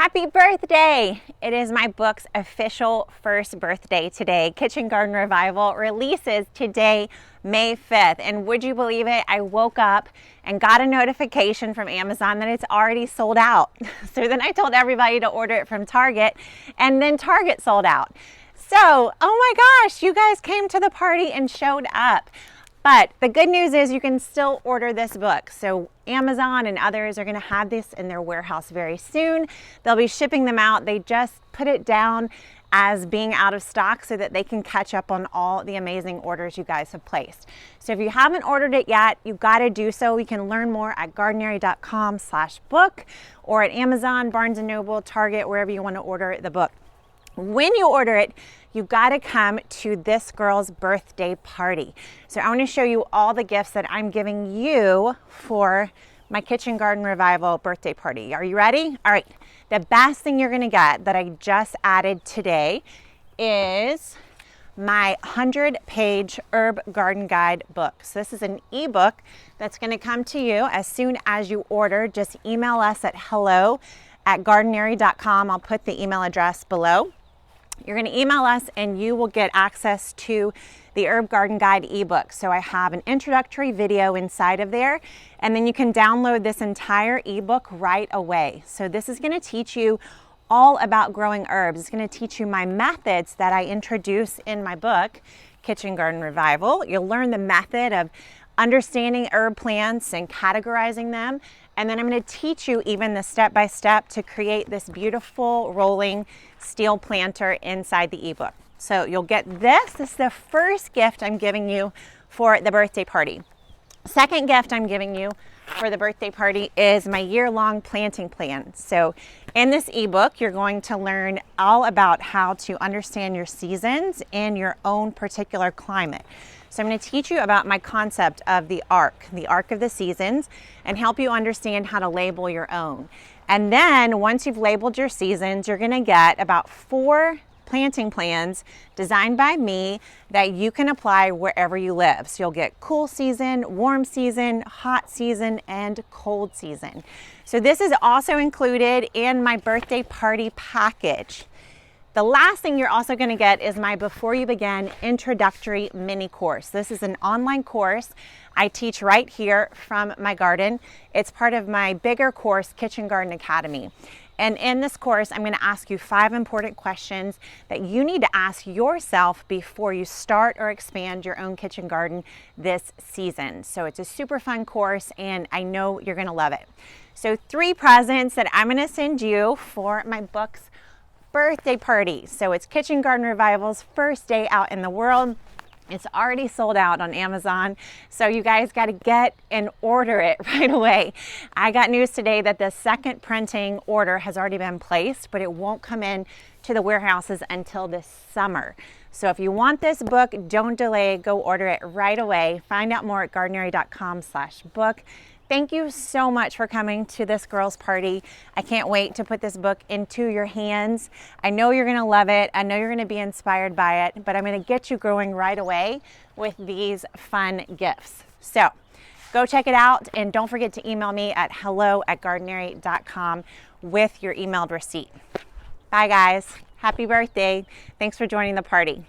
Happy birthday! It is my book's official first birthday today. Kitchen Garden Revival releases today, May 5th. And would you believe it? I woke up and got a notification from Amazon that it's already sold out. So then I told everybody to order it from Target, and then Target sold out. So, oh my gosh, you guys came to the party and showed up. But the good news is you can still order this book. So Amazon and others are going to have this in their warehouse very soon. They'll be shipping them out. They just put it down as being out of stock so that they can catch up on all the amazing orders you guys have placed. So if you haven't ordered it yet, you got to do so. You can learn more at gardenary.com/book or at Amazon, Barnes & Noble, Target, wherever you want to order the book. When you order it, you got to come to this girl's birthday party. So I want to show you all the gifts that I'm giving you for my Kitchen Garden Revival birthday party. Are you ready? All right. The best thing you're going to get that I just added today is my 100-page herb garden guide book. So this is an ebook that's going to come to you as soon as you order. Just email us at hello@gardenary.com. I'll put the email address below. You're going to email us and you will get access to the Herb Garden Guide ebook. So I have an introductory video inside of there, and then you can download this entire ebook right away. So this is going to teach you all about growing herbs. It's going to teach you my methods that I introduce in my book, Kitchen Garden Revival. You'll learn the method of understanding herb plants and categorizing them. And then I'm going to teach you even the step-by-step to create this beautiful rolling steel planter inside the ebook. So you'll get this. This is the first gift I'm giving you for the birthday party. Second gift I'm giving you for the birthday party is my year-long planting plan. So in this ebook, you're going to learn all about how to understand your seasons in your own particular climate. So I'm going to teach you about my concept of the arc of the seasons, and help you understand how to label your own. And then once you've labeled your seasons, you're going to get about 4 planting plans designed by me that you can apply wherever you live. So you'll get cool season, warm season, hot season, and cold season. So this is also included in my birthday party package. The last thing you're also going to get is my Before You Begin Introductory mini course. This is an online course I teach right here from my garden. It's part of my bigger course, Kitchen Garden Academy. And in this course, I'm going to ask you 5 important questions that you need to ask yourself before you start or expand your own kitchen garden this season. So it's a super fun course, and I know you're going to love it. So 3 presents that I'm going to send you for my book's birthday party. So it's Kitchen Garden Revival's first day out in the world. It's already sold out on Amazon, so you guys got to get and order it right away. I got news today that the second printing order has already been placed, but it won't come in to the warehouses until this summer. So if you want this book, don't delay, go order it right away. Find out more at gardenary.com/book. Thank you so much for coming to this girl's party. I can't wait to put this book into your hands. I know you're gonna love it. I know you're gonna be inspired by it, but I'm gonna get you growing right away with these fun gifts. So go check it out, and don't forget to email me at hello@gardenary.com with your emailed receipt. Bye guys, happy birthday. Thanks for joining the party.